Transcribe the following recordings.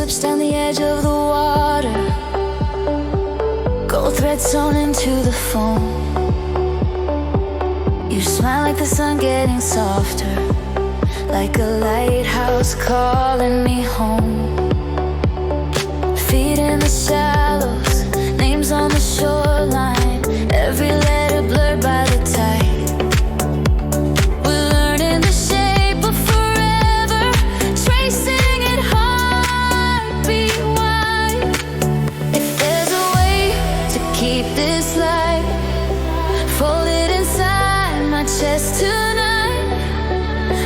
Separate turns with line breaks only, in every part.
slips down the edge of the water. Gold thread sewn into the foam. You smile like the sun getting softer, like a lighthouse calling me home. Feet in the shallows, names on the shoreline, every letter blurred by the tide. We're learning the shape of forever, tracing it heartbeat wide. If there's a way to keep this light folded inside my chest tonight,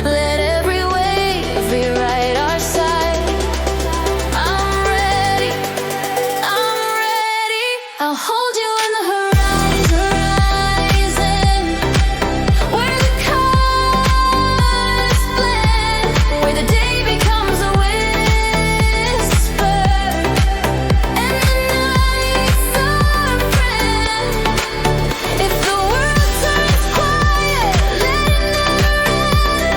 let every wave rewrite our side. I'm ready, I'll hold you in the horizon, where the colors blend, where the day becomes a whisper, and the night's our friend. If the world turns quiet, let it never end.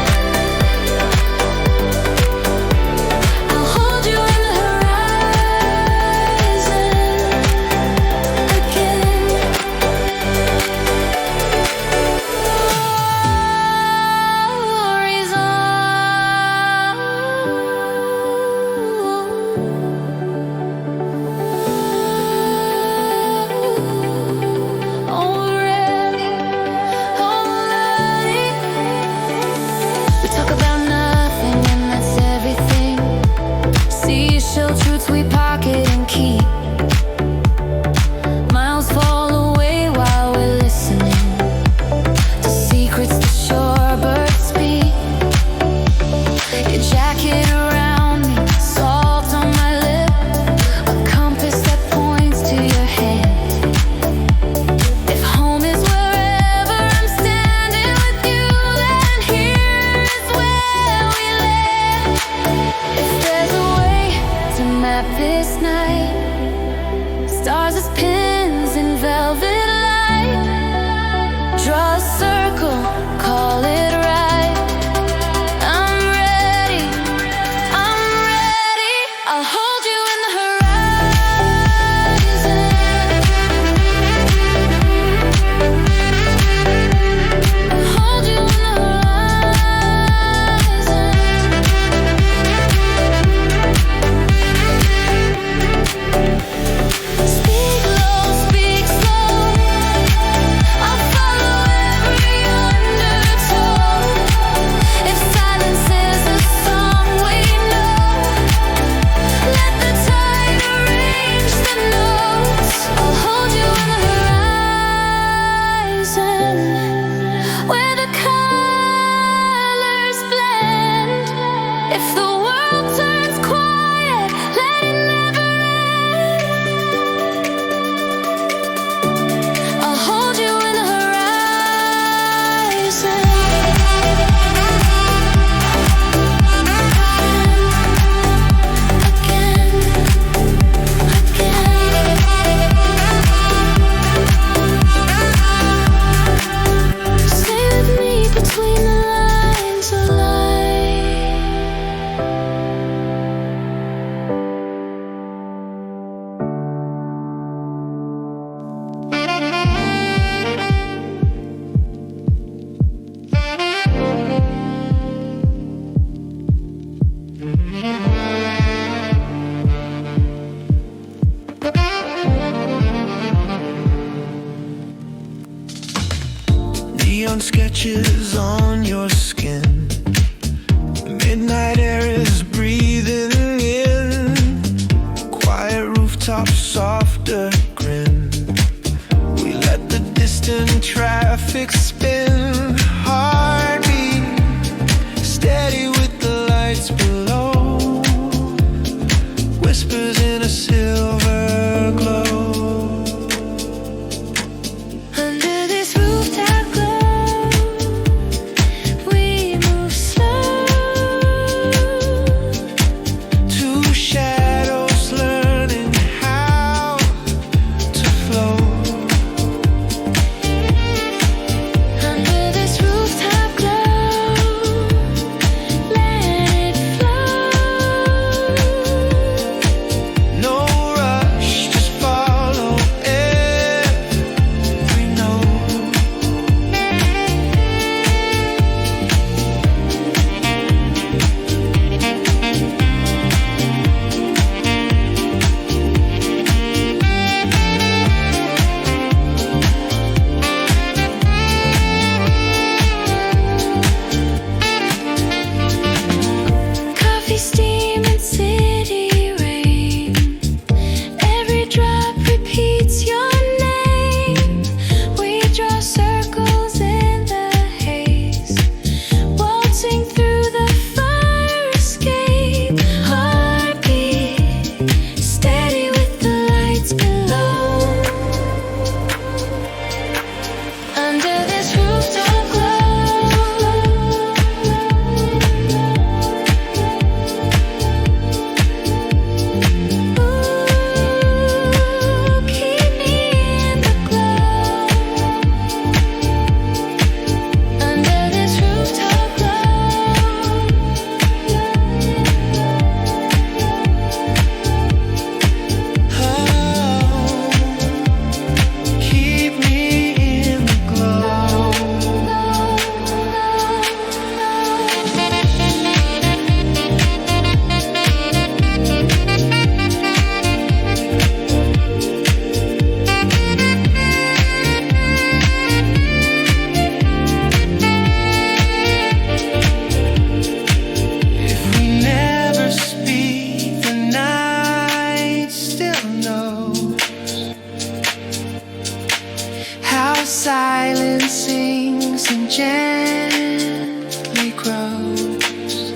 I'll hold you in the horizon again. We talk about nothing, and that's everything. Seashell truths we pocket and keep. Miles fall away while we're listening to secrets the shorebirds speak. Your jacket around me, salt on my lip, a compass that points to your hand. If home is wherever I'm standing with you, then here is where we land. If there's a way to map this night, stars as pins in velvet light, draw a circle, call it right. I'm ready, I'll hold you in the horizon. I'll hold you in the horizon. Speak low, speak slow, I'll follow every undertone. If silence is a song we know, let the tide arrange the notes. I'll hold you in the horizon, where the colors blend. If the world turns quiet, let it never end. I'll hold you in the horizon again, Stay with me between the lines of light.
Neon sketches on your skin. The midnight air is breathing in. Quiet rooftops, softer grin. We let the distant traffic spin. Heartbeat steady with the lights below. Whispers in a silver glow.
Under this rooftop glow, we move slow.
Two shadows learning how to flow.
I'm
silence sings and gently grows.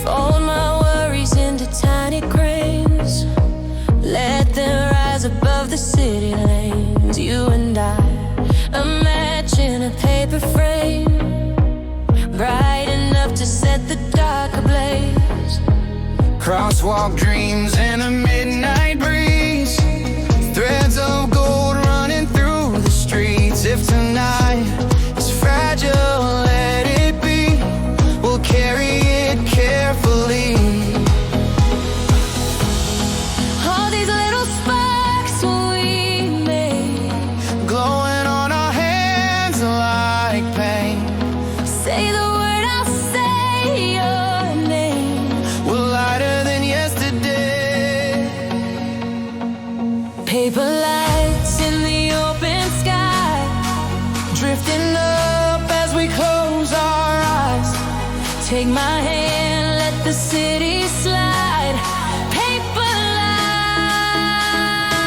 Fold my worries into tiny grains. Let them rise above the city lanes. You and I, a match in a paper frame, bright enough to set the dark ablaze.
Crosswalk dreams in a midnight breeze. Threads of gold running through the streets. If tonight is fragile, let it be. We'll carry it carefully.
All these little sparks we made,
Glowing on our hands like pain.
say the word, I'll say your name.
We're lighter than yesterday.
Paper lights in the open sky,
Drifting up as we close our eyes.
take my hand, let the city slide. Paper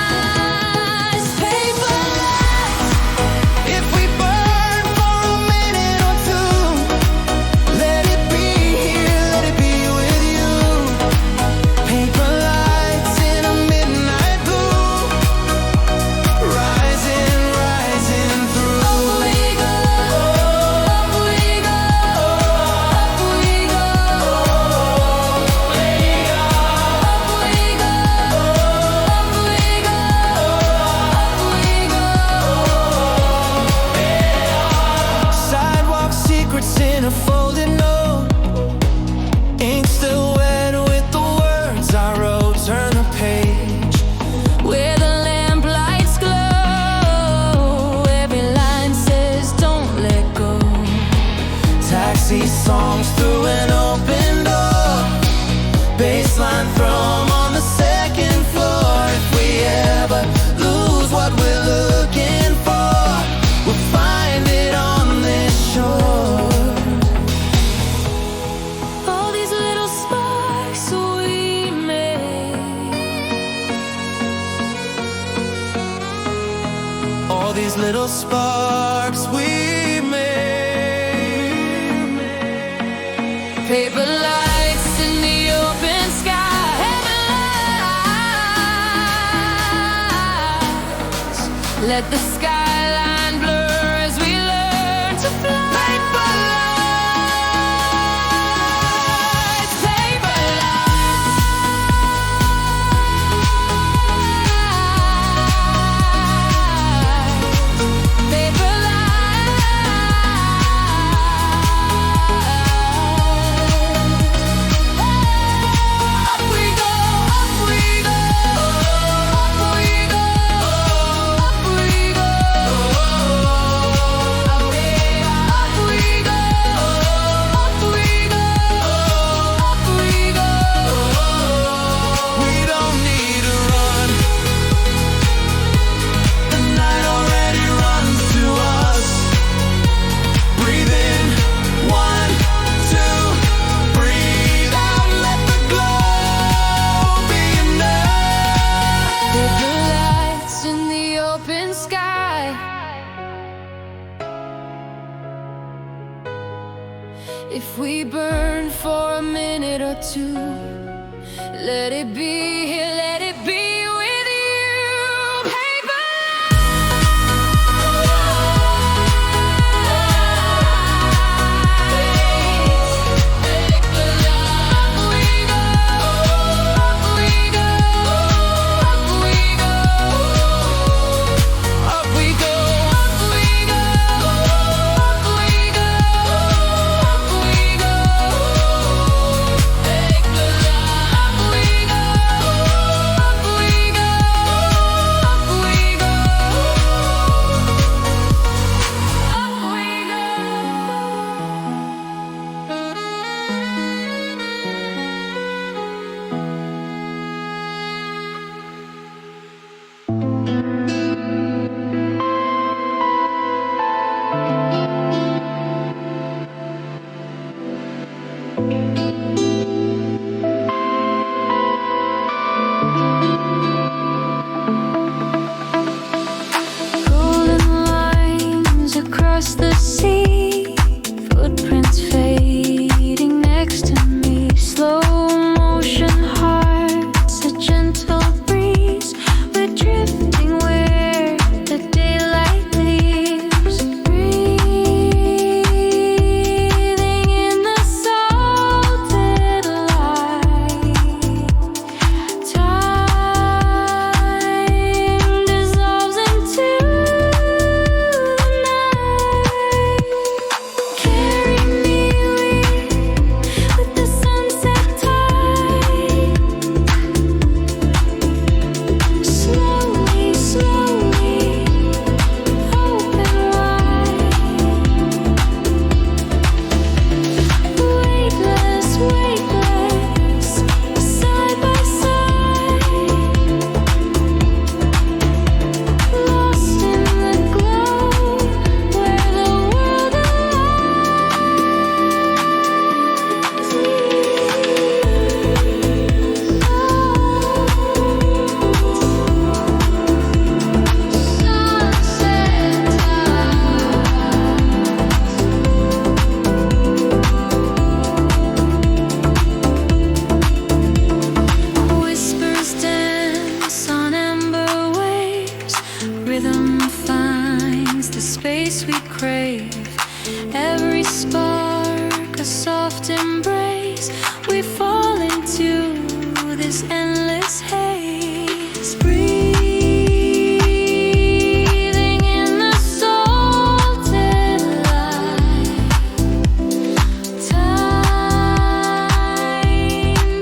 lights, paper lights.
If we burn for a minute or two, let it be here, let it be with you. Paper lights in a midnight blue, rising, rising through.
Up we go, up we go, up we go, up we go, up we go, up we go.
Sidewalk secrets in a folded note. Ink still wet with the words I wrote. Turn the page.
Where the lamplights glow, every line says don't let go.
Taxi songs through an open door. Baseline thrum on the second floor. If we ever lose what we're looking for, we'll find it on this shore.
All these little sparks we made,
All these little sparks we made.
paper lights in the open sky, heaven lights. Let the skyline blur as we learn to fly. Paper lights, paper lights, paper lights. Up we go, up we go, up we go, up we go, up we go, up we go, up we go.
We don't need to run. The night already runs to us. Breathe in, 1, 2, breathe out. Let the glow be enough.
Paper lights in the open sky. If we burn for a minute or two, let it be here, let it be space we crave. Every spark, a soft embrace. We fall into this endless haze. Breathing in the salted light. Time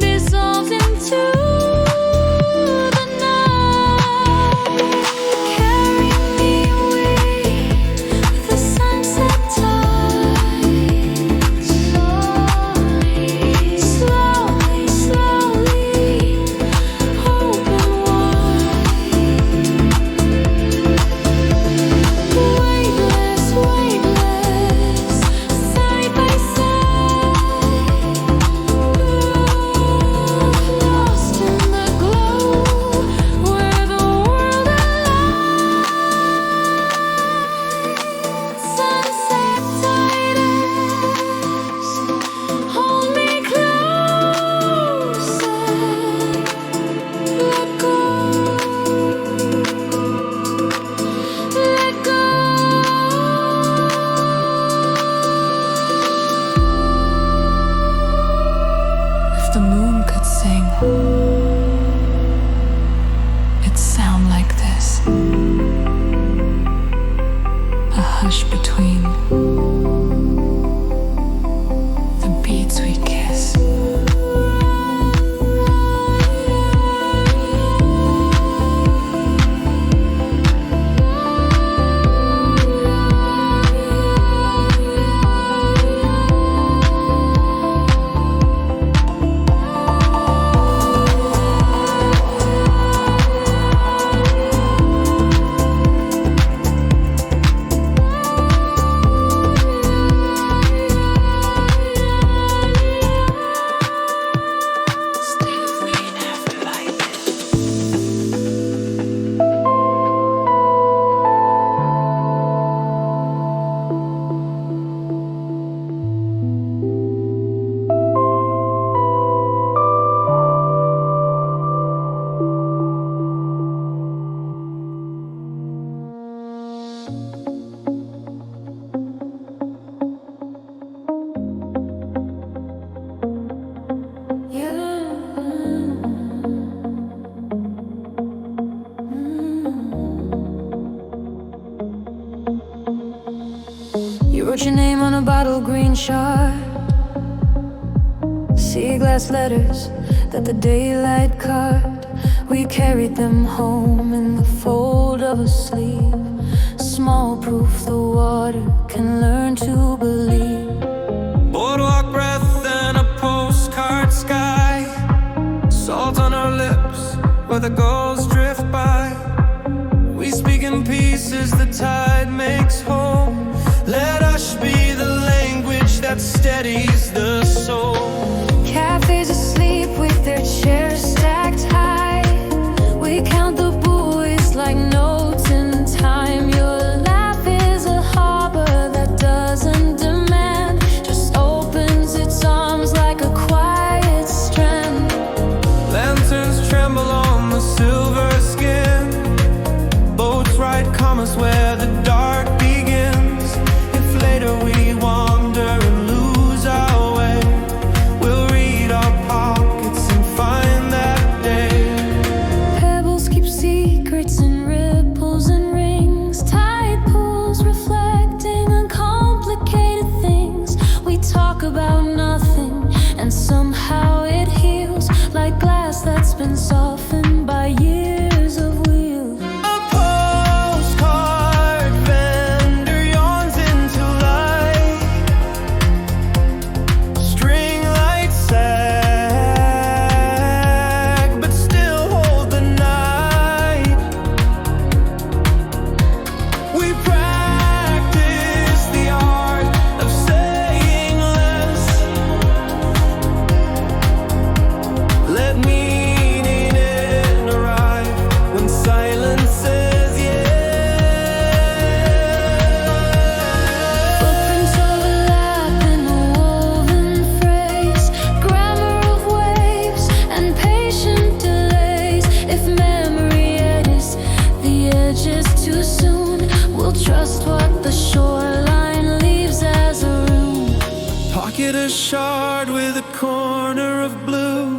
dissolves into the night. Carry me away with the sunset tide. Slowly, slowly, slowly, open wide. Weightless, weightless, side by side. Lost in the glow where the world aligns. Sunset tiders, hold me closer. Let go, let go. If the moon could sing, it'd sound like this. A hush between the beats we kiss. Stay free after light. You wrote your name on a bottle green shard. Sea glass letters that the daylight carved. We carried them home in the fold of a sleeve. Small proof the water can learn to believe.
Boardwalk breath and a postcard sky. Salt on our lips where the gulls drift by. We speak in pieces, the tide makes home. Let us be the language that steadies the soul.
Cafes asleep with their chairs stacked high. We count the buoys like notes in time. Your laugh is a harbor that doesn't demand, just opens its arms like a quiet strand.
Lanterns tremble on the silver skin. Boats write commas where the dark begins. If later we wander and lose our way, we'll read our pockets and find that day.
Pebbles keep secrets in ripples and rings. Tide pools reflecting uncomplicated things. We talk about nothing and somehow it heals, like glass that's been softened by years of wheels.
A postcard vendor yawns into light. String lights sag, but still hold the night. We practice the art of saying less. Let meaning in arrive when silence says yes.
Footprints overlap in a woven phrase. Grammar of waves and patient delays. If memory edits the edges too soon, we'll trust what the
Knit a shard with a corner of blue.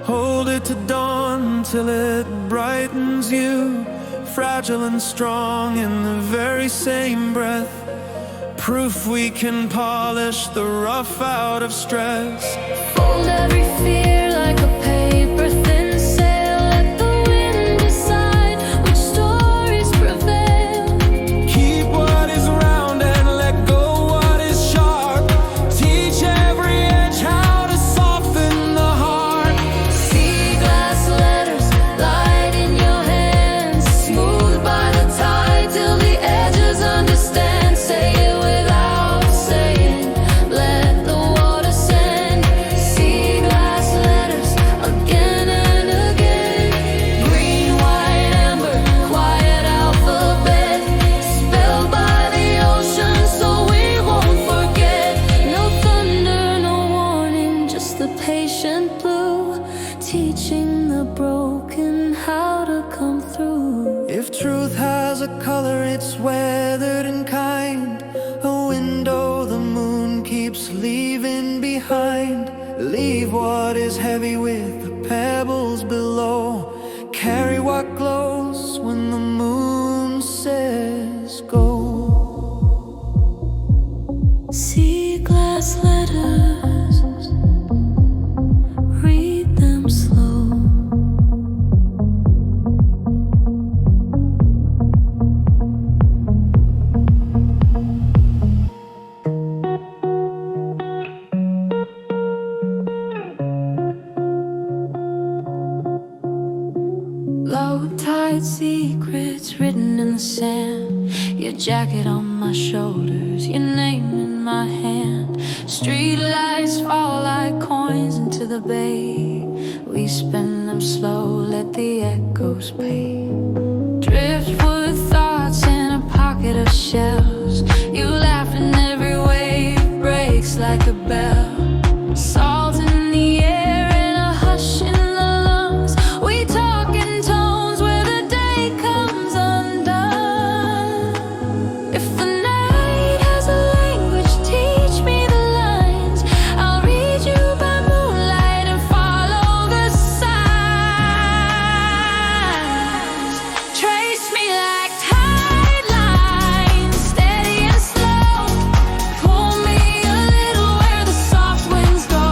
Hold it to dawn till it brightens you. Fragile and strong in the very same breath. Proof we can polish the rough out of stress.
Fold every fear like a paper thin sail. Let the wind decide which stories prevail.
Keep what is round and let go what is sharp. Teach every edge how to soften the heart.
See glass letters, light in your hands. Smooth by the tide till the edges understand. Say it without saying, let the water send. See glass letters again and again. Green, white, amber, quiet alphabet. Spelled by the ocean so we won't forget. No thunder, no warning, just the patient blue. Teaching the broken how to come through.
If truth has a color, it's weathered and kind. A window the moon keeps leaving behind. Leave what is heavy with the pebbles below. Carry what glows when the moon says go.
See glass letters, read them slow. Low tide secrets written in the sand. Your jacket on my shoulders, your name in my hand. Street lights fall like coins into the bay. We spin them slow, let the echoes pay. Driftwood thoughts in a pocket of shells. You laugh and every wave breaks like a bell. Salt in the air and a hush in the lungs. We talk in tones where the day comes undone. If the night has a language, teach me the lines. I'll read you by moonlight and follow the signs. Trace me like tide lines, steady and slow. Pull me a little where the soft winds go.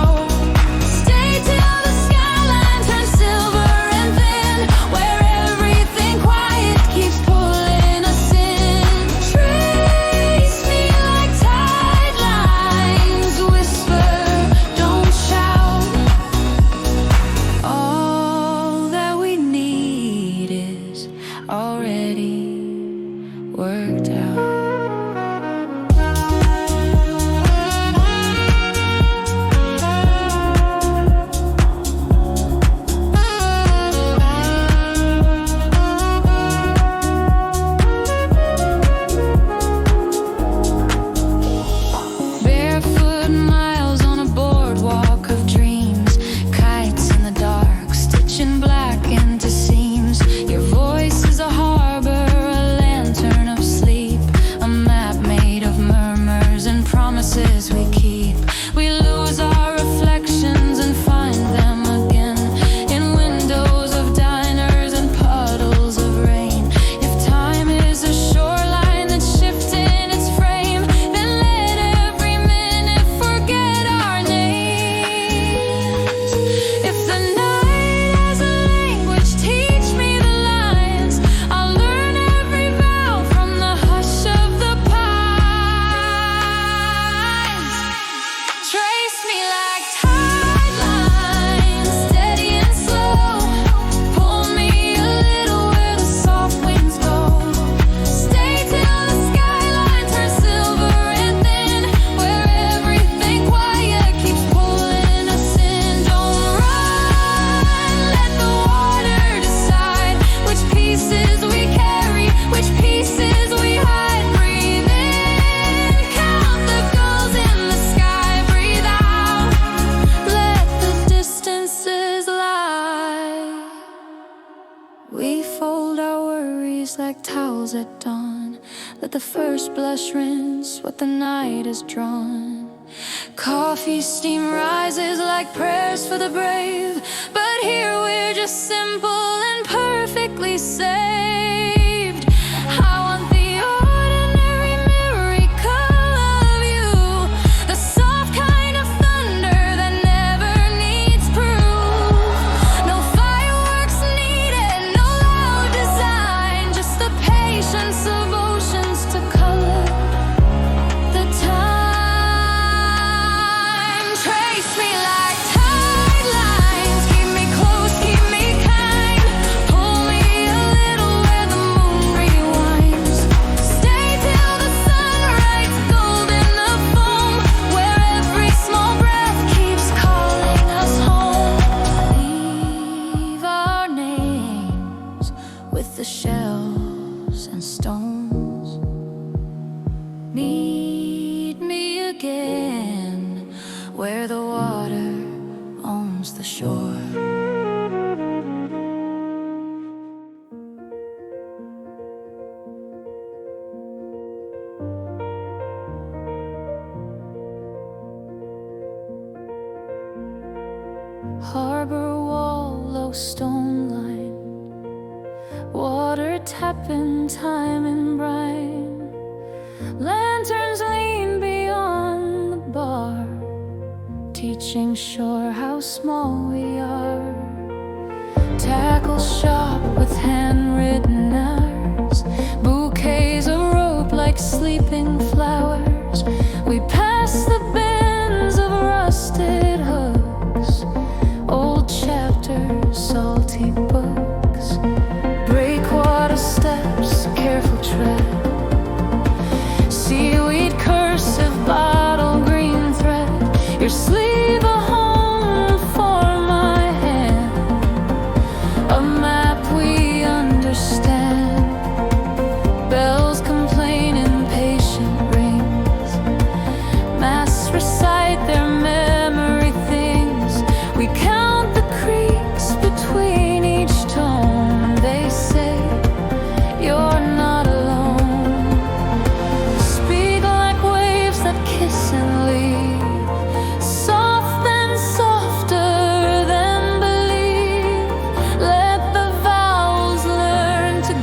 Stay till the skyline turns silver and thin, where everything quiet keeps pulling us in. Trace me like tide lines, whisper, don't shout. All that we need is already worked out. Barefoot miles on a boardwalk of dreams. Kites in the dark, stitching black into seams. Your voice is a harbor, a lantern of sleep. A map made of murmurs and promises we keep. We lose our reflections and find them again in windows of diners and puddles of rain. If time is a shoreline that's shifting its frame, then let every minute forget our names. If the night has a language, teach me the lines. I'll learn every vowel from the hush of the pines. Trace me like tide lines, steady and slow. Pull me a little where the soft winds go. Stay till the skyline turns silver and thin, where everything quiet keeps pulling us in. Don't run, let the water decide which pieces we carry, which pieces we hide. Breathe in, count the gulls in the sky. Breathe out, let the distances lie. We fold our worries like towels at dawn. Let the first blush rinse what the night has drawn. Coffee steam rises like prayers for the brave, but here we're just simple and perfectly saved. I want the ordinary miracle of you, the soft kind of thunder that never needs proof. No fireworks needed, no loud design, just the patience of oceans to color the time. Trace me like tide lines, keep me close, keep me kind. Pull me a little where the moon rewinds. Stay till the sun rises gold in the foam, where every small breath keeps calling us home. Leave our names with the shells and stones. Meet me again where the water owns the shore. Harbor wall, low stone line, water tapping time and brine. Lanterns lean beyond the bar, teaching shore how small we are. Tackle sharp with handwritten hours, bouquets of rope like sleeping flowers. We pass the bends of rusted hooks, old chapters, salty books. Breakwater steps, careful tread, seaweed cursive, bottle green thread. Your sleeve a home for my hand, a map we understand. Bells complain, impatient rings, mass recite their memory things. We count the creaks between each tone. They say you're not alone. Speak like waves that kiss and leave, soft then softer than believe. Let the vowels learn to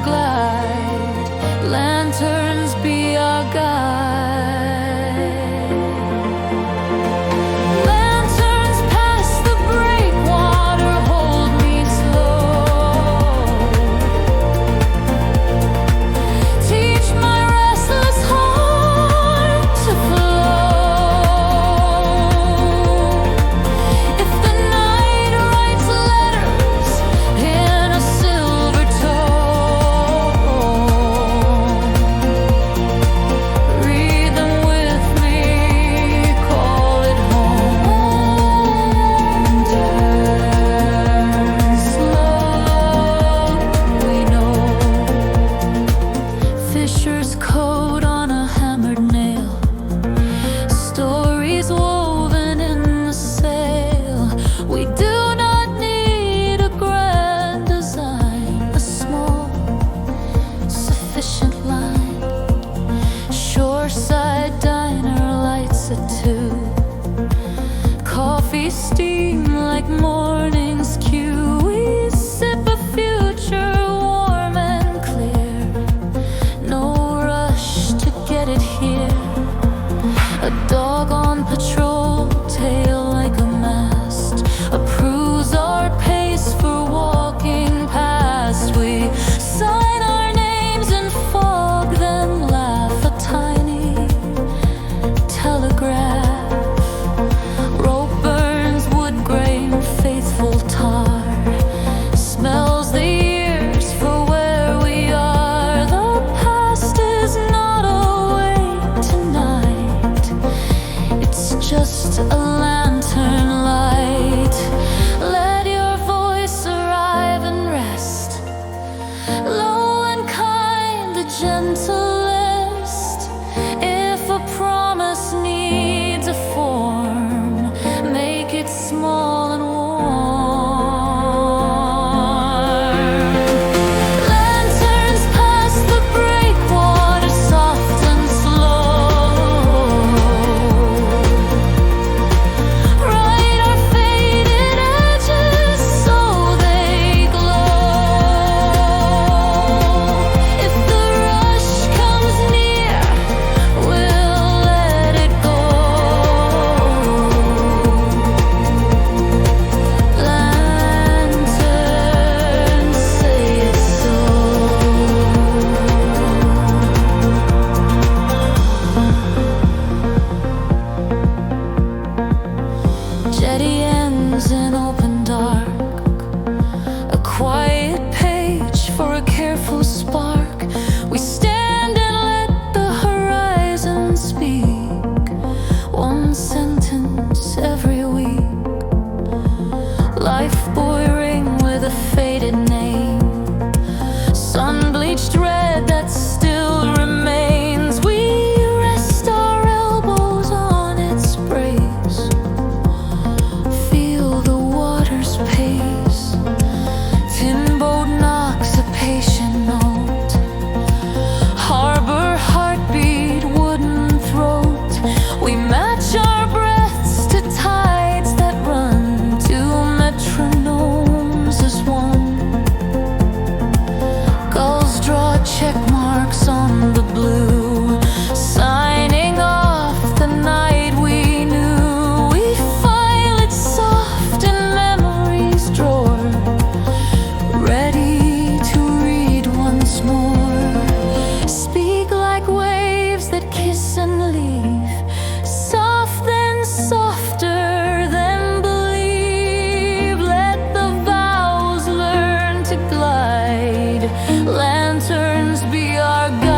lanterns be our guide.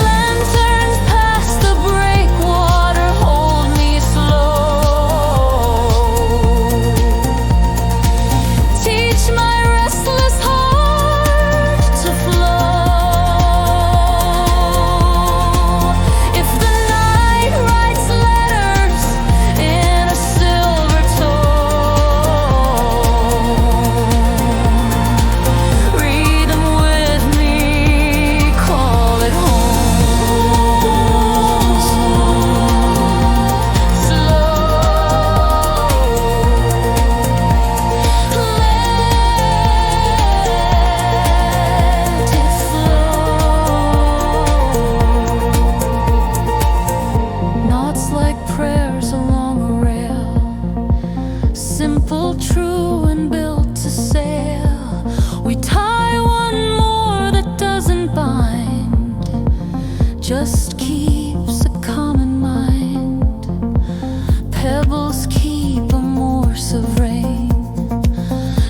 Lanterns past the breakwater, hold me slow. Teach my restless heart to flow. If the night writes letters in a silver tone, read them with me, call it home. Slow, let it flow. Knots like prayers along a rail, simple, true, and built to sail. We tie one more that doesn't bind, just keeps a common mind. Pebbles keep a Morse of rain,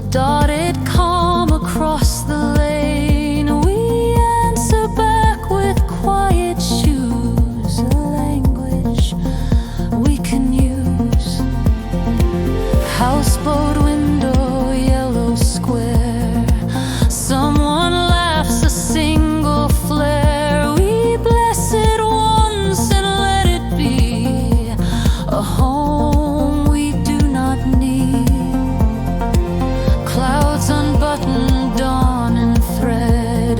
dotted calm across the lane. We answer back with quiet shoes, a language we can use. Houseboat window, yellow square. Someone laughs a single flare. We bless it once and let it be a home we do not need. Clouds unbutton, dawn and thread,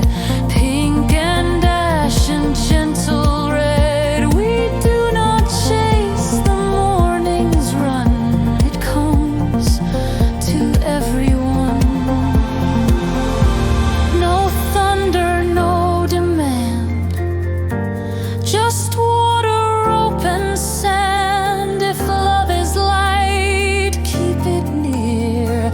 pink and ash and gentle red. We do not chase the morning's run, it comes to everyone. No thunder, no demand, just water, rope and sand. If love is light, keep it near.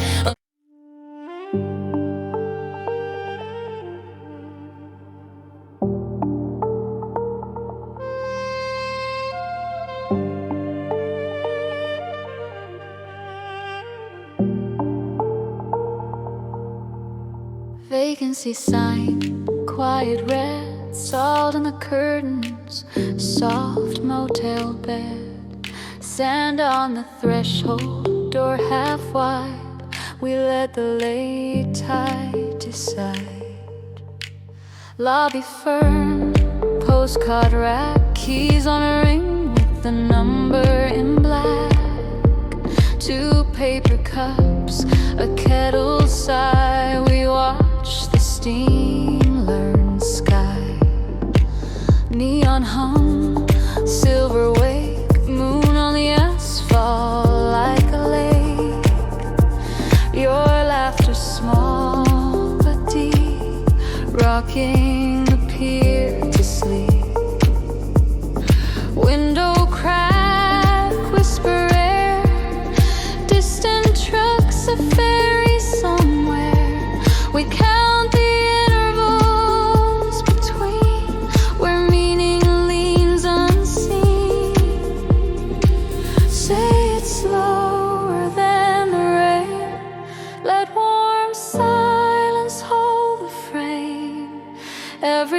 Vacancy sign, quiet red, salt in the curtains, soft motel bed, sand on the threshold, door half wide. We let the late tide decide. Lobby firm, postcard rack, keys on a ring with the number in black. 2 paper cups, a kettle sigh. We watch the steam learn sky. Neon hum, silver wake, moon on the asphalt like a lake. Your laughter small but deep, rocking the pier to sleep. Window crack, whisper air, distant trucks, a ferry somewhere. We count the intervals between, where meaning leans unseen. Say it slower than the rain, let warm silence hold the frame. Every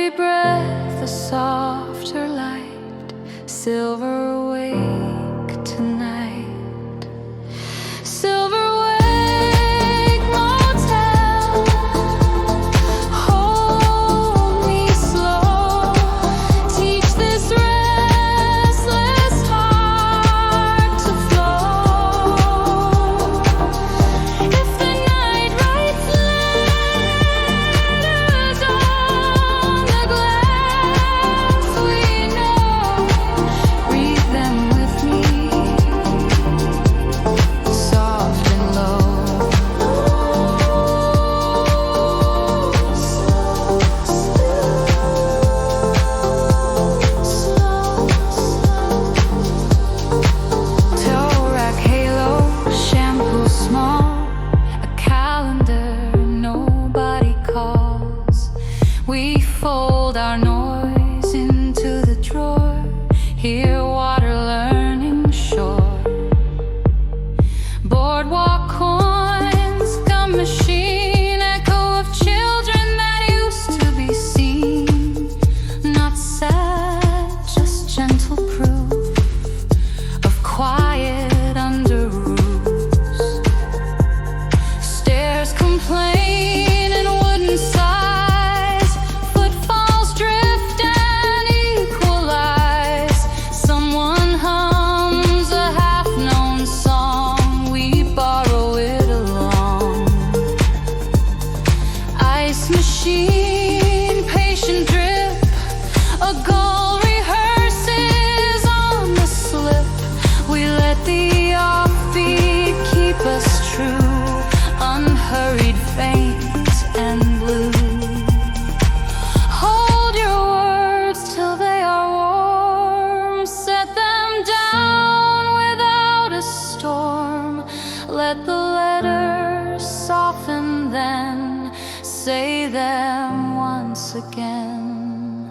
once again.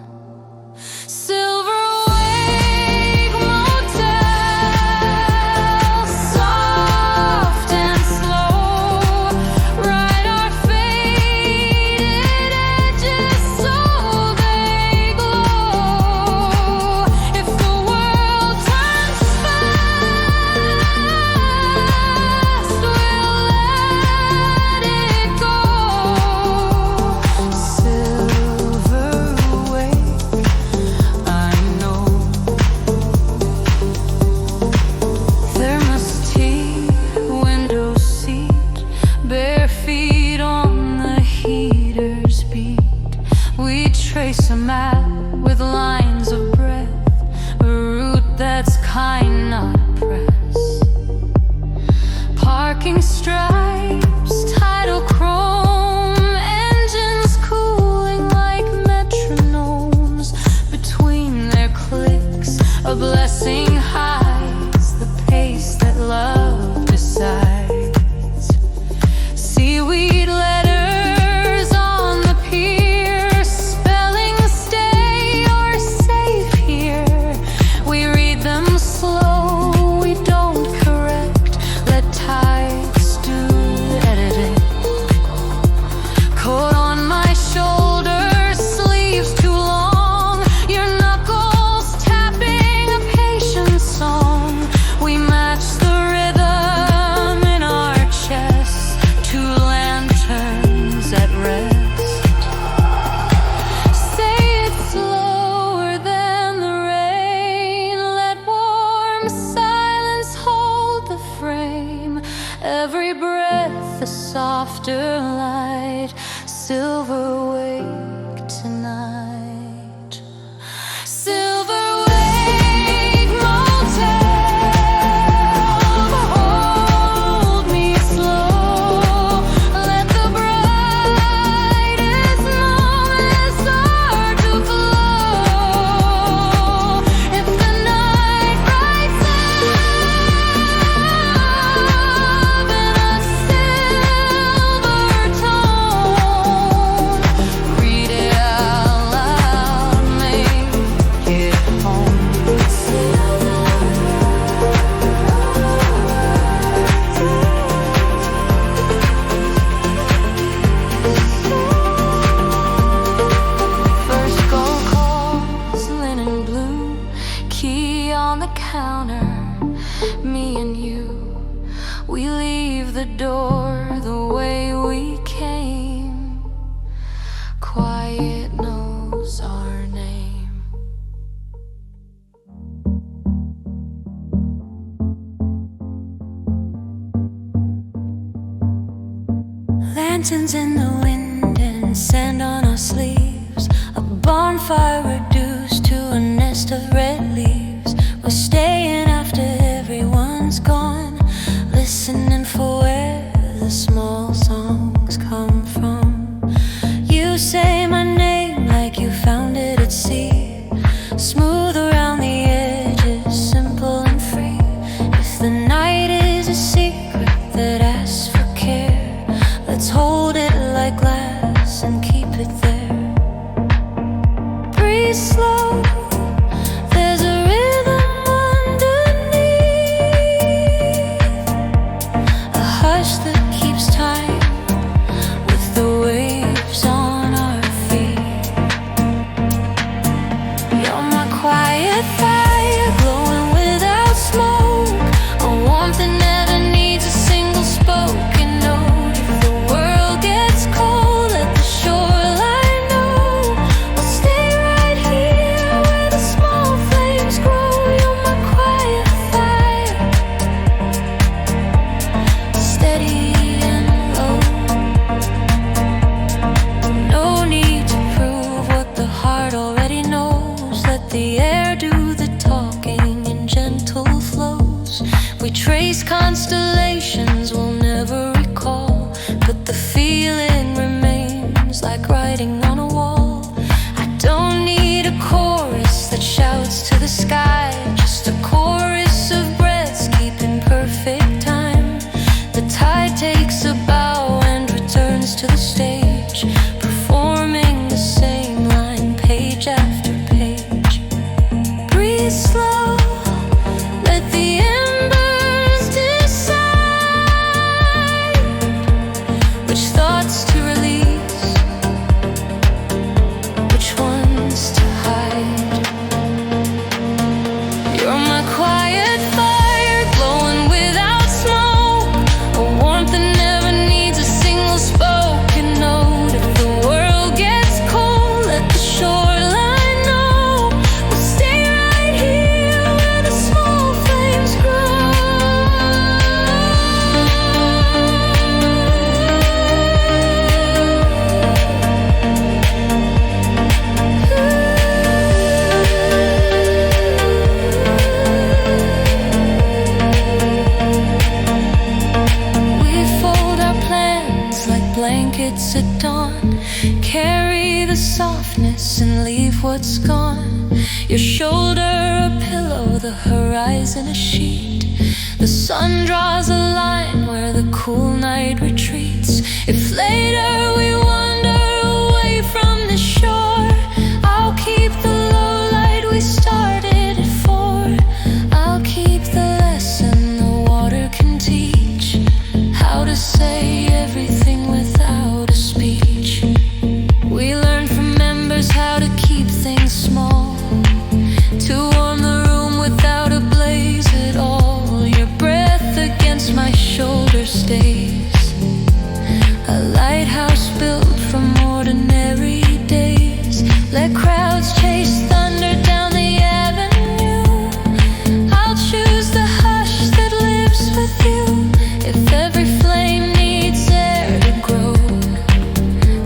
Silver Wake Motel, soft and slow, write our faded edges so they glow. If the world turns fast, we'll let it go. Silver Wake, I know. Thermos tea, window seat, bare feet on the heater's beat. We trace a map with lines of breath, a route that's kind, not press. Parking stripes, tidal chrome, engines cooling like metronomes. Between their clicks, a blessing hides the pace that love decides. Seaweed letters on the pier, spelling stay or safe here. We read them slow, we don't correct, let tides do the editing. Coat on my shoulders, sleeves too long, your knuckles tapping a patient song. We match the rhythm in our chests, two lanterns at rest. Say it slower than the rain, let warm silence hold the frame. Every breath a softer light, Silver Wake tonight. Silver Wake Motel, hold me slow, let the brightest moments start to glow. If the night writes love in a silver tone, read it out loud, make it home. First gold calls, linen blue, key on the counter, me and you. We leave the door the way we came. Quiet knows our name. Lanterns in the wind and sand on our sleeves, a bonfire reduced to a nest of red leaves. We're staying after everyone's gone, listening for where the small songs come from. You say my name like you found it at sea, smooth around the edges, simple and free. If the night is a secret that asks for care, let's hold it like glass and keep it there. Breathe slow, there's a rhythm underneath, a hush that keeps time blankets at dawn. Carry the softness and leave what's gone. Your shoulder a pillow, the horizon a sheet. The sun draws a line where the cool night retreats. If later we wander away from the shore, I'll keep the low light we started at 4. I'll keep the lesson the water can teach, how to say everything without a speech. We learn from members how to keep things small, to warm the room without a blaze at all. Your breath against my shoulder stays, a lighthouse built from ordinary days. Let crowds chase thunder down the avenue. I'll choose the hush that lives with you. If every flame needs air to grow,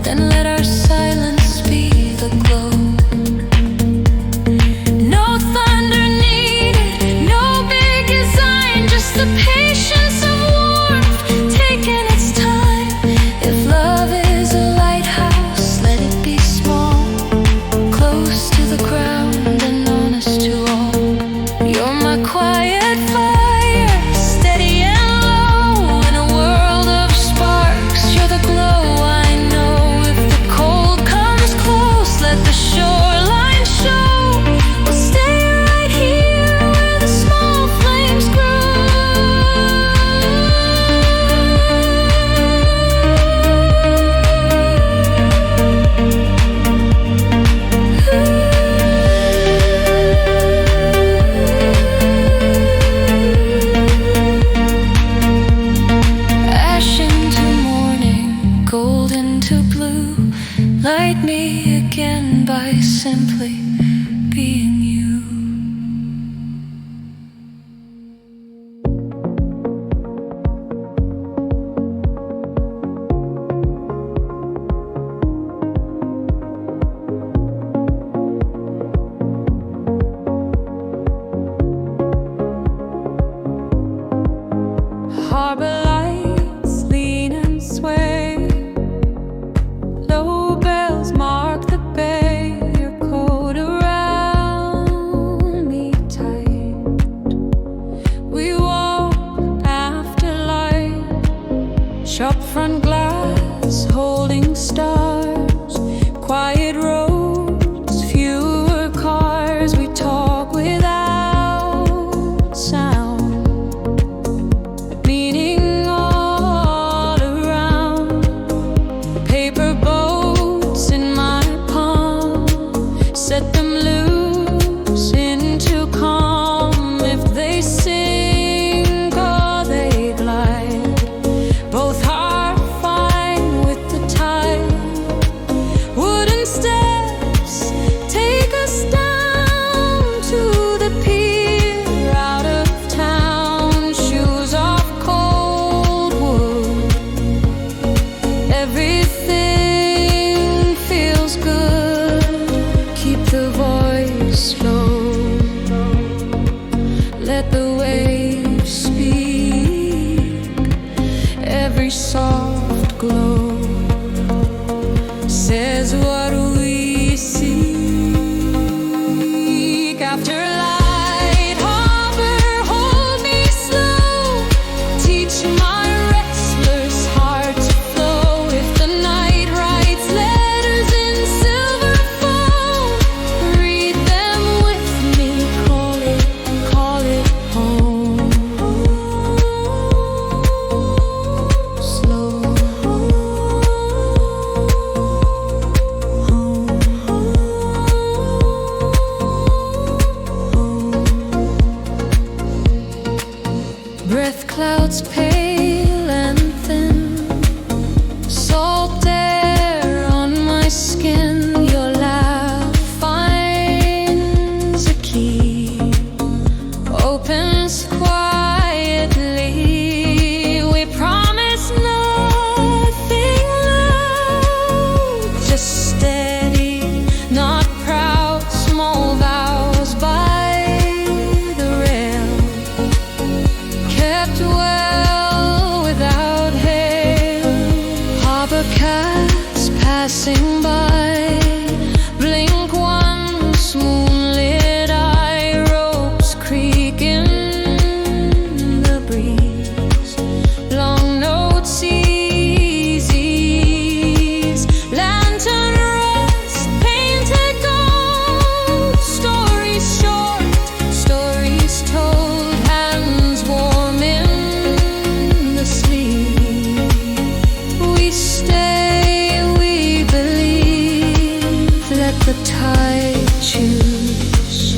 then let our silence be the glow. No thunder needed, no big design, just the patience of warmth taking its time. If love is a lighthouse, let it be small, close to the ground and honest to all. You're my quiet fire, steady and low. In a world of sparks, you're the glow I know. If the cold comes close, let the shoreline show. We'll stay right here where the small flames grow. Ash into morning, gold into blue. Light me again by simply being you. Harbor lights lean and sway, low bells mark the bay. Your coat around me tight. We walk after light, shop front glass holding stars. Quiet roads, fewer cars. We talk without sound, meaning all around. Paper boats in my palm, set them loose into calm. If they sink or they glide, both are fine with the tide. Wooden steps take us down to the pier, out of town. Shoes off cold wood, everything feels good. Keep the voice low, let the waves speak. Every soft glow says what we seek. After light harbor, hold me slow. Teach my restless heart to flow. If the night passing by. Blink once, moonlit eye, ropes creak in the breeze. Long notes ease, lantern rest, painted gold. Stories short, stories told, hands warm in the sleep. We stay, we believe. Let the tide choose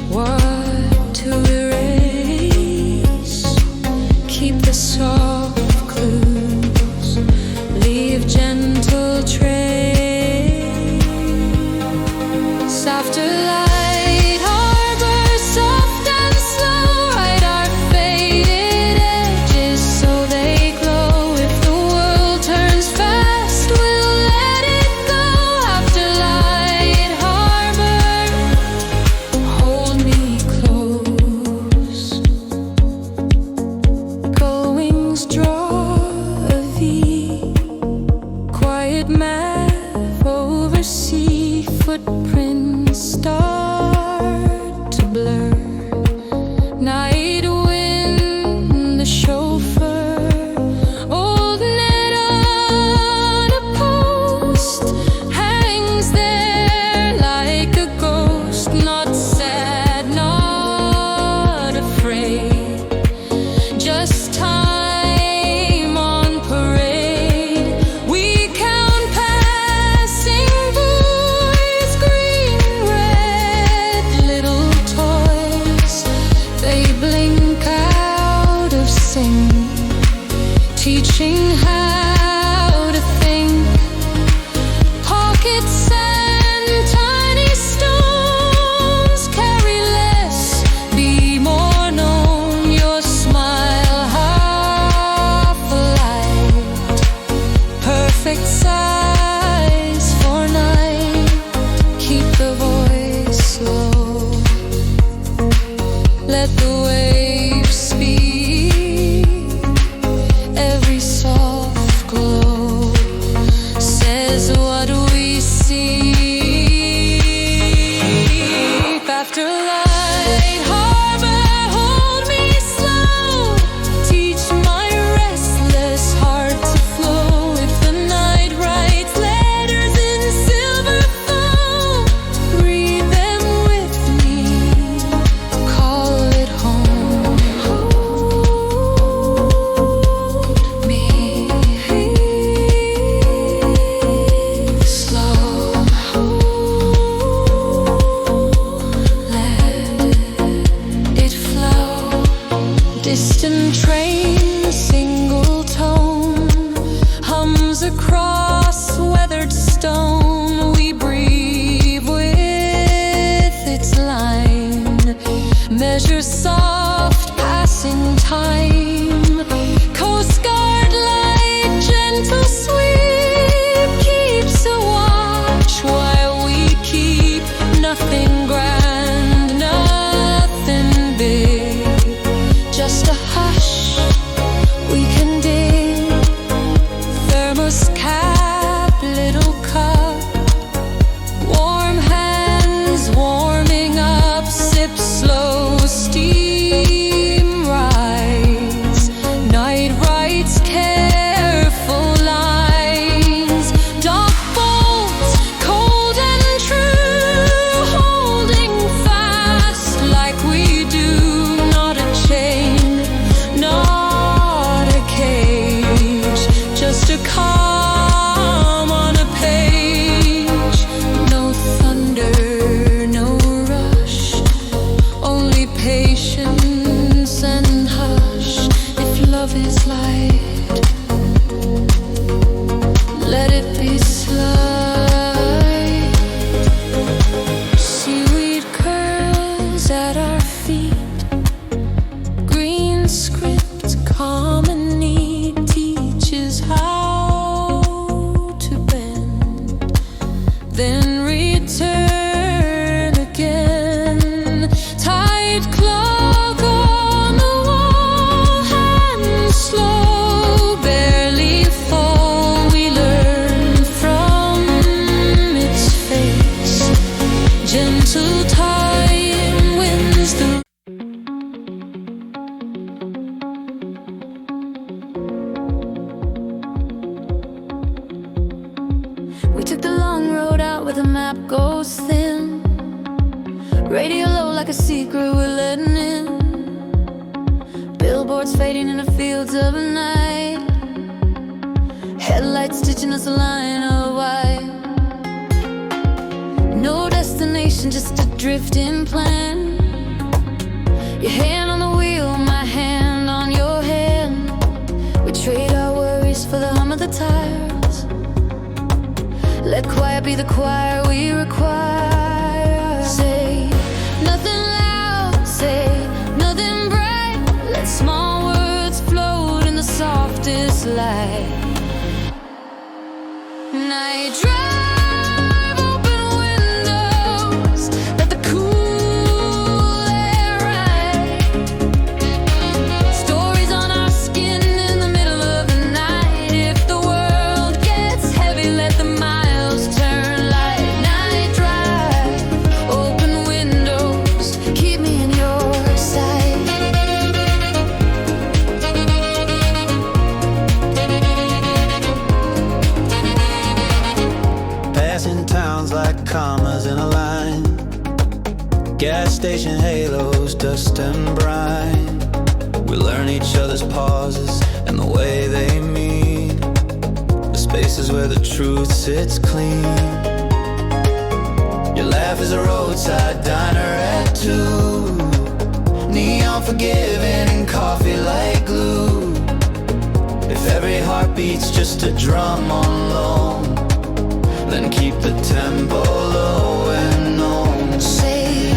what to erase. Keep the soft clues, leave gentle trace. After light harbor, soft and slow, right our faded edges so they glow. If the world turns fast, we'll let it go. After light harbor, hold me close. Gull wings draw a V, quiet map over sea. Footprints start to blur. Night wind, the chauffeur, old net on a post, hangs there like a ghost. Not sad, not afraid, just time on parade. We count passing boys, green, red, little toys. They blink out of sync, teaching how to think. Pockets and tiny stones, carry less, be more known. Your smile half a light, perfect size for night. Keep the voice low, let the waves speak. Every soft glow says what we seek. After light harbor, hold me slow. Teach my restless heart to flow. If the night writes letters in silver foam, read them with me, call it home. Hold me slow, let it flow. Distant train, single tone, hums across weathered stone. We breathe with its line, measure soft passing time. Coast Guard light, gentle sweep, keeps a watch while we keep nothing grand, nothing big, just a hush we can dig. Thermos cap, little cup, warm hands warming up. Sip slow, steam rise. We took the long road out where the map goes thin. Radio low like a secret we're letting in. Billboards fading in the fields of a night. Headlights stitching us a line of white. No destination, just a drifting plan. Your hand on the wheel, my hand on your hand. We trade our worries for the hum of the tires. Let quiet be the choir we require. Say nothing loud, say nothing bright. Let small words float in the softest light. Night drive, open windows, let the cool air ride. Stories on our skin in the middle of the night. If the world gets heavy, let the miles turn light. Night drive, open windows, keep me in your sight.
Passing towns like commas in a line. Gas station halos, dust and brine. We learn each other's pauses and the way they mean. The spaces where the truth sits clean. Your laugh is a roadside diner at 2. Neon forgiving and coffee like glue. If every heartbeat's just a drum on low, then keep the tempo low and known.
Say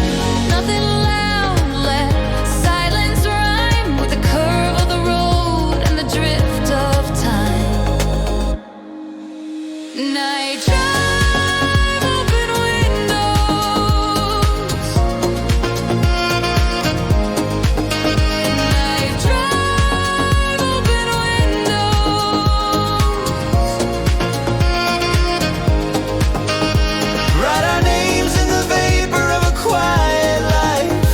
nothing loud, let silence rhyme with the curve of the road and the drift of time. Night drive, open windows. Night drive, open windows.
Write our names in the vapor of a quiet life.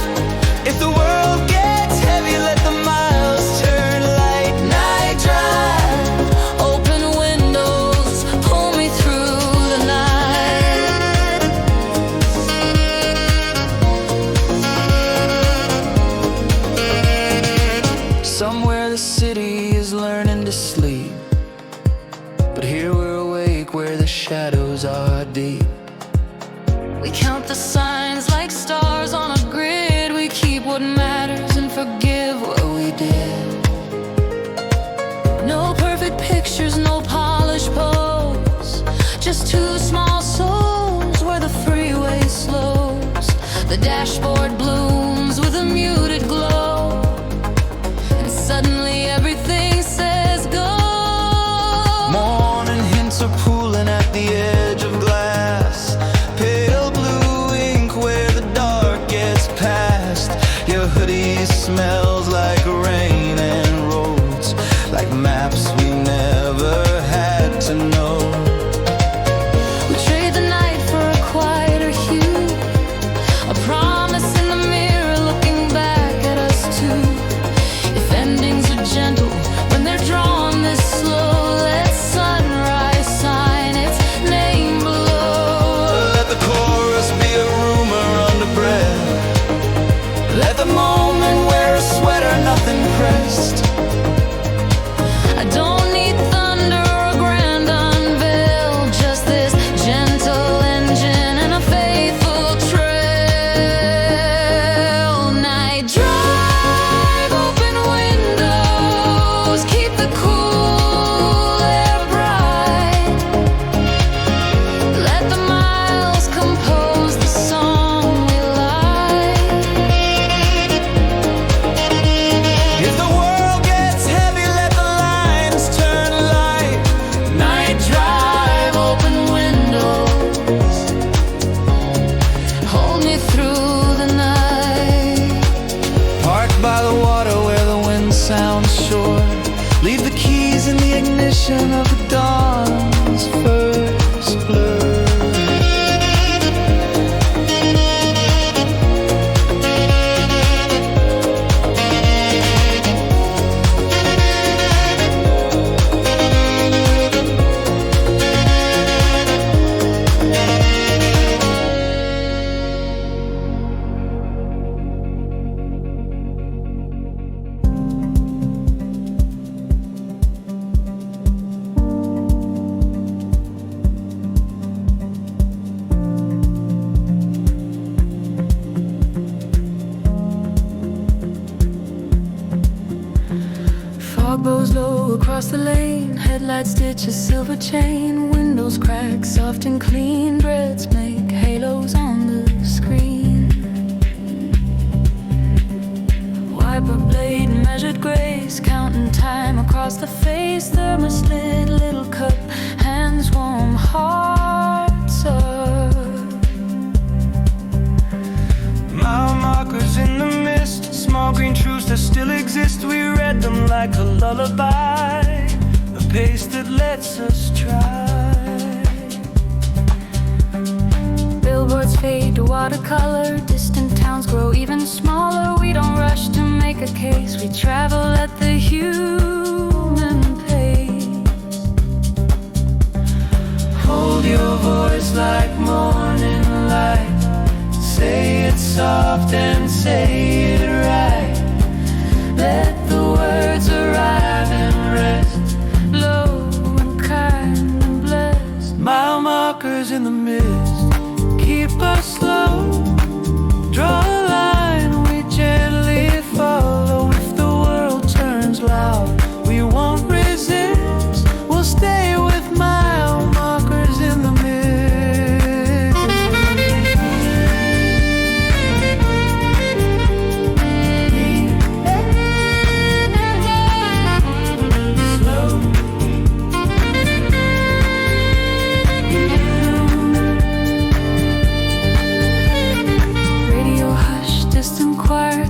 If the world gets heavy, let the miles turn light. Night drive,
Open windows, pull me through the night.
somewhere the city is learning to sleep, but here we're awake where the shadows are deep.
We count the signs like stars on a grid. We keep what matters and forgive what we did. No perfect pictures, no polished pose. Just two small souls where the freeway slows. The dashboard blooms with a muted glow. And suddenly everything says go.
Morning hints are pooling at the edge of glass. Pale blue ink where the dark gets past. Your hoodie smells like rain and roads, like maps we never had to know.
We trade the night for a quieter hue. A promise in the mirror looking back at us too. If endings are gentle when they're drawn this slow, let sunrise sign its name below.
Let the chorus be a rumor under breath. Let the moment wear a sweater, nothing pressed.
I don't need thunder or a grand unveil, just this gentle engine and a faithful trail. Night drive, open windows, keep the cool air bright. Let the miles compose the song we like.
If the world gets heavy, let the lines turn light.
Night drive, open windows, hold me through the night.
Parked by the water where the wind sounds short. Leave the keys in the ignition of the dawn's first blur.
across the lane, headlights stitch a silver chain, windows crack soft and clean, dreads make halos on the screen. Wiper blade, measured grace, counting time across the face, thermos lit, little cup, hands warm, hearts up.
Mile markers in the mist, small green truths that still exist. We read them like a lullaby, a pace that lets us try.
Billboards fade to watercolor, distant towns grow even smaller. We don't rush to make a case, we travel at the human pace.
Hold your voice like morning light, say it soft and say it right.
Let the words arrive and rest, low and kind and blessed.
Mile markers in the mist, keep us slow. Draw a line we gently follow. If the world turns loud, we won't resist. We'll stay with mile markers in the mist.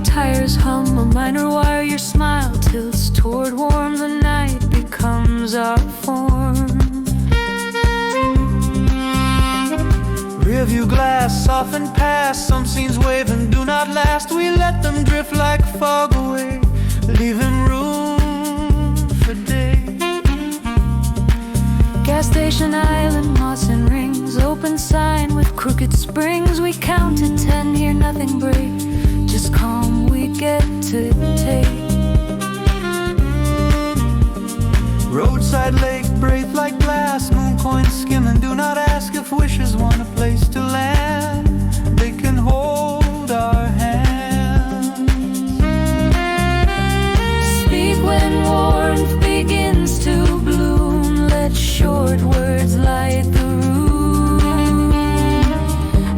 Tires hum, a minor wire, your smile tilts toward warm. The night becomes our form.
Rearview glass, often pass. Some scenes wave and do not last. We let them drift like fog away, leaving room for day.
Gas station island, moss and rings, open sign with crooked springs. We count to 10, hear nothing break, just calm we get to take.
Roadside lake, breathe like glass, moon coins skimming. Do not ask if wishes want a place to land. They can hold our hands.
Speak when warmth begins to bloom. Let short words light the room.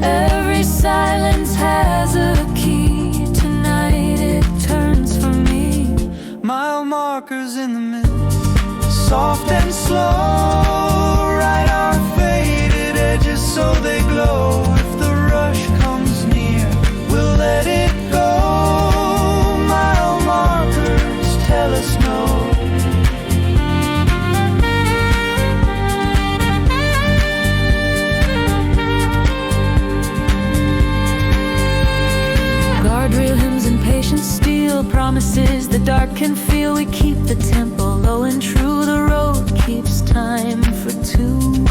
Every silence has a key. Tonight it turns for me.
Mile markers in the mist, soft and slow. Write our faded edges so they glow. If the rush comes near, we'll let it go. Mile markers tell us no.
Guardrail hymns and patience steel, promises the dark can feel. We keep the tempo low and true, the road keeps time for two.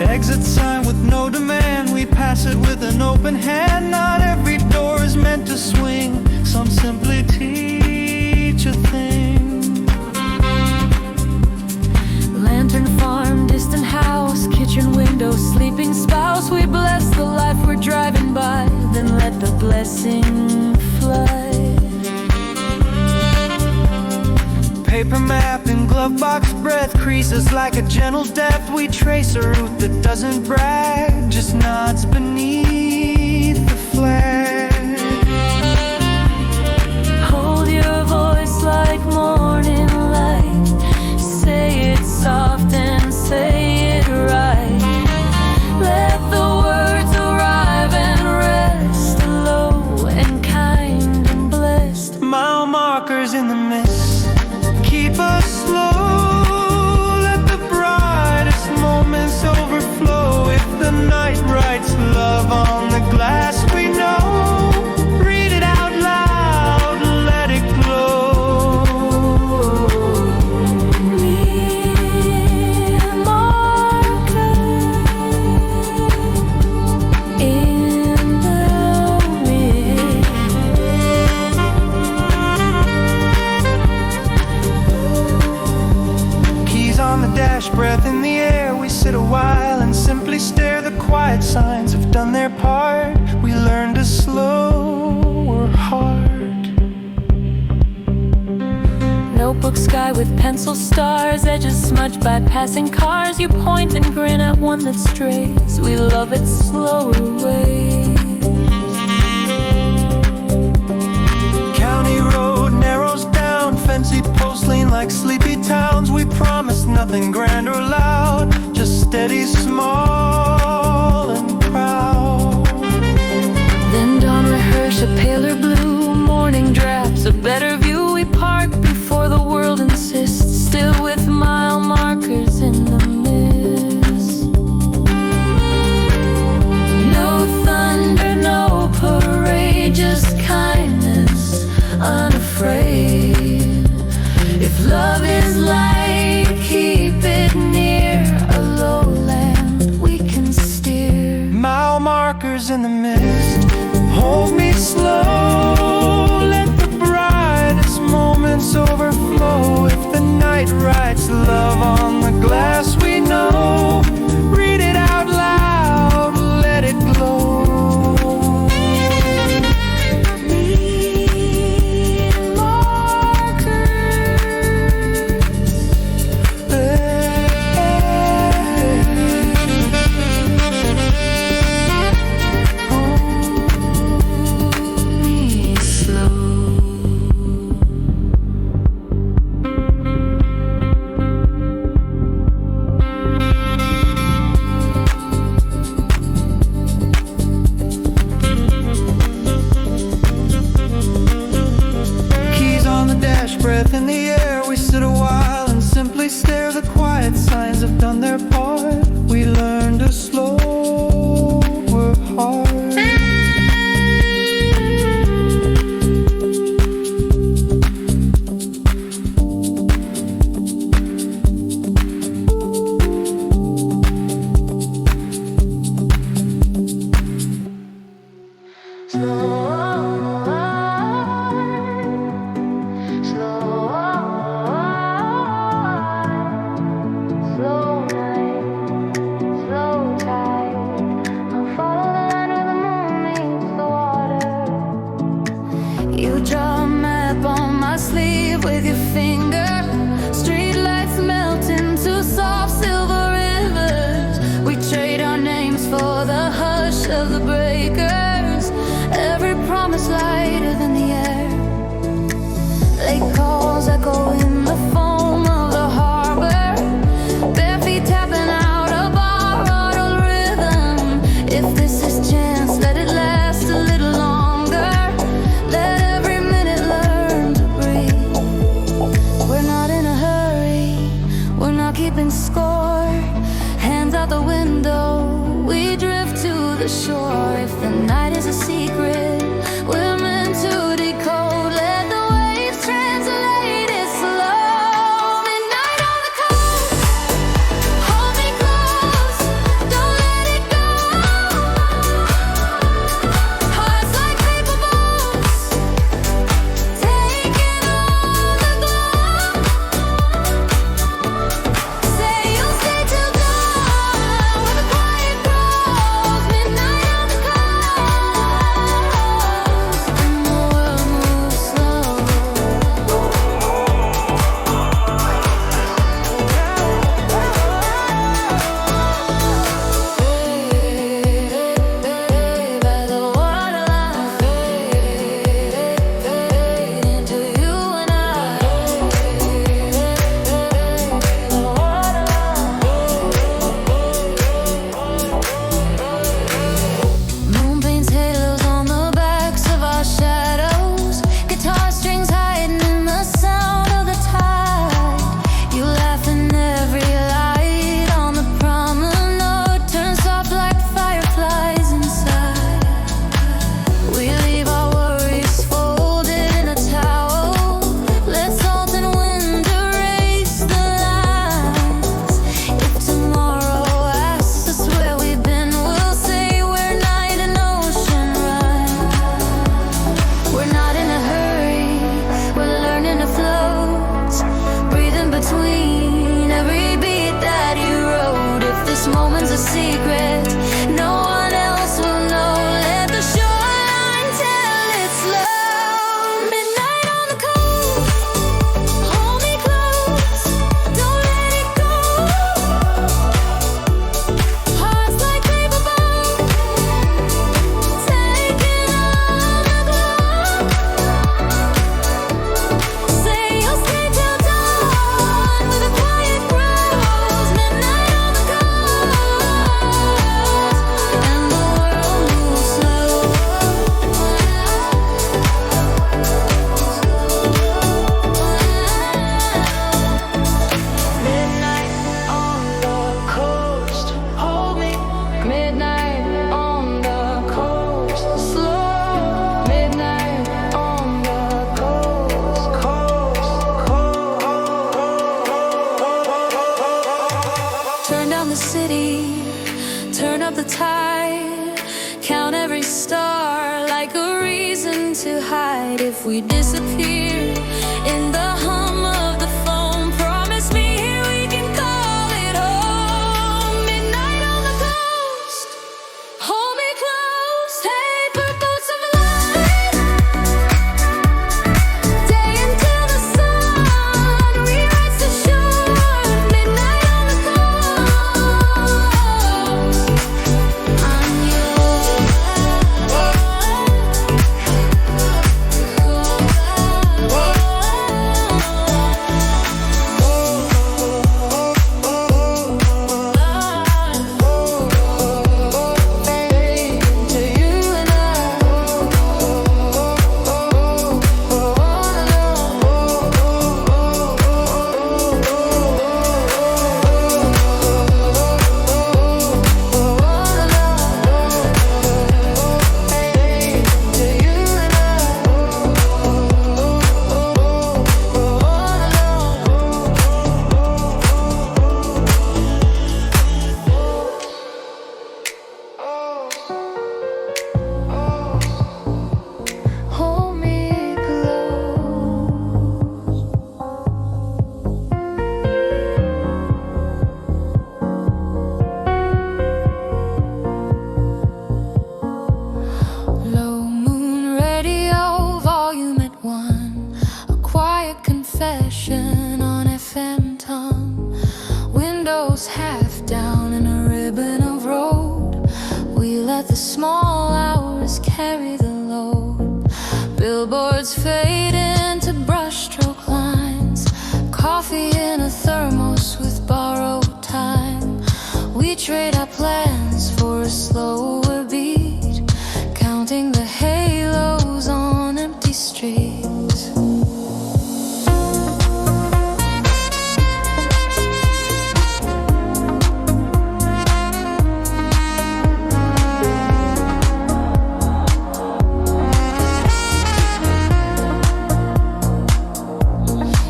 Exit sign with no demand, we pass it with an open hand. Not every door is meant to swing, some simply teach a thing.
Lantern farm, distant house, kitchen window, sleeping spouse. We bless the life we're driving by, then let the blessing fly.
Paper map in glove box breath, creases like a gentle depth. We trace a route that doesn't brag, just nods beneath the flag.
Hold your voice like morning light, say it soft and say it right. Let the words arrive and rest, low and kind and blessed.
Mile markers in the mist, keep us slow. Let the brightest moments overflow. If the night writes love on the glass, we know. Read it out loud, let it glow.
Marker in the mist.
Keys on the dash, breath in the air. We sit a while and simply stare. The quiet signs have done their part. We learn to slow our heart.
notebook sky with pencil stars, edges smudged by passing cars. You point and grin at one that strays. We love its slower way.
County road narrows down, fancy posts lean like sleepy towns. We promise nothing grand or loud, just steady, small and proud.
Then dawn rehearse a paler blue, morning drafts a better view. We park before the world insists, still with mile markers in the mist. No thunder, no parade, just kindness, unafraid. If love is light, keep it near. A lowland we can steer.
Mile markers in the mist, hold me slow. Let the brightest moments overflow. If the night writes love on the glass we know, read it out loud, let it glow. Breath in the air, we sit a while and simply stare. The quiet signs have done their part. We learn to slow our heart.
You draw a map on my sleeve with your finger. Streetlights melt into soft silver rivers. We trade our names for the hush of the breakers. Every promise lighter than the air. Lake calls echo in the foam of the harbor. Bare feet tapping out a borrowed rhythm. If this is chance, let it last a little longer. Let every minute learn to breathe. We're not in a hurry, we're not keeping score. Hands out the window, we drift to the shore. If the night is a secret, we're meant to decode. Let the waves translate it slow. Midnight on the coast, hold me close, don't let it go. Hearts like paper boats, taking on the glow. Say you'll stay till dawn, where the quiet grows. Midnight on the coast, and the world moves slow. By the waterline, fade into you and I. The waterline. Moon paints halos on the backs of our shadows. Guitar strings hiding in the sound of the tide. You laugh in every light on the promenade. Turn soft like fireflies inside. We leave our worries folded in a towel. Let salt and wind erase the lines. If tomorrow asks us where we've been, we'll say we're night and ocean rhyme. We're not in a hurry, we're learning to float. Breathing between every beat that you wrote. If this moment's a secret, no one else will know. Let the shoreline tell it slow. Midnight on the coast, hold me the city, turn up the tide, count every star like a reason to hide. If we disappear in the hum of the phone, promise me here we can call it home. Midnight on the coast, hold me close, paper boats of light, day until the sun rewrites the shore. Midnight on the coast, I'm yours. Hold me close. Low moon radio, volume at 1. A quiet confession on FM tongue. Windows half down in a ribbon of road. We let the small hours carry the load. Billboards fade into brushstroke lines. Coffee in a thermos with borrowed time. We trade our plans for a slower beat, counting the halos on empty streets.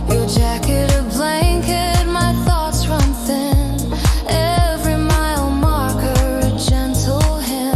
Your jacket a blanket, my thoughts run thin. Every mile marker a gentle hint.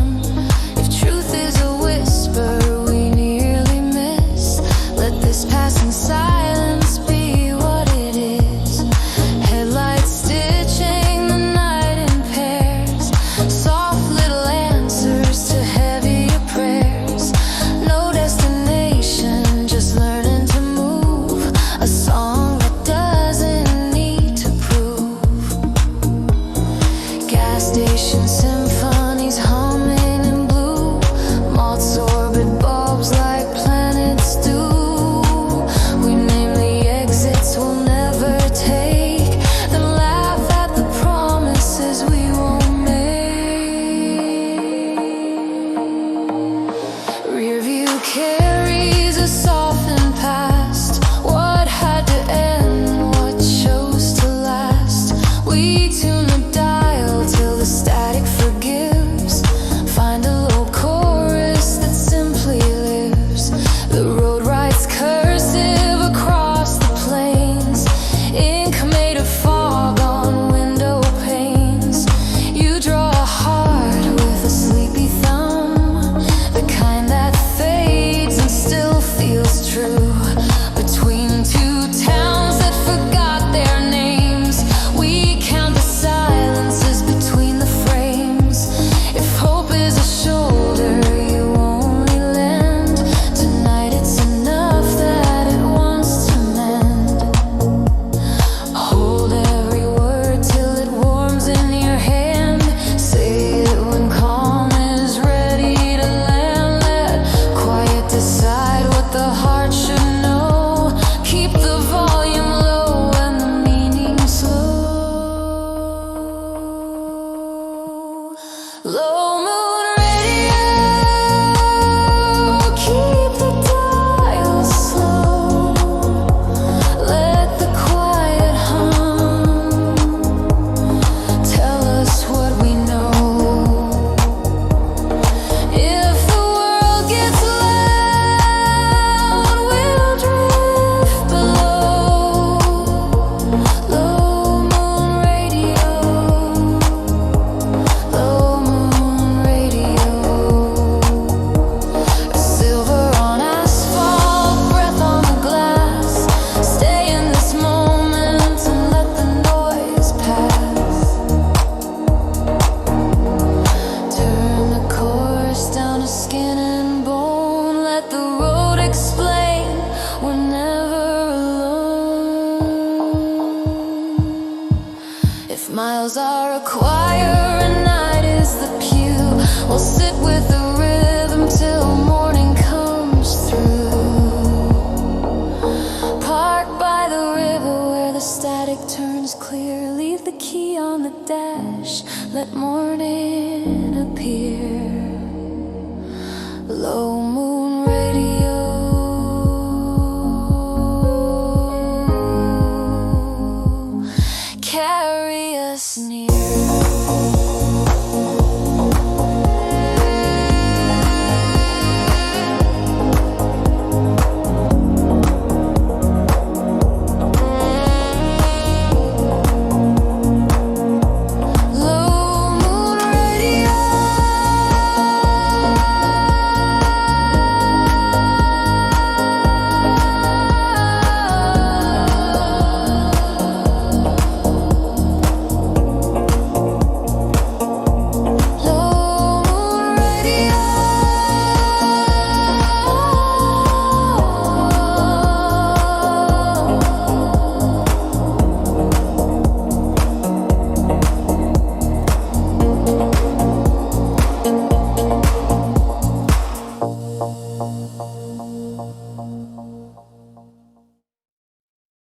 If miles are a choir and night is the pew, we'll sit with the rhythm till morning comes through. Park by the river where the static turns clear. Leave the key on the dash, let morning appear. Low moon radio, carry us near.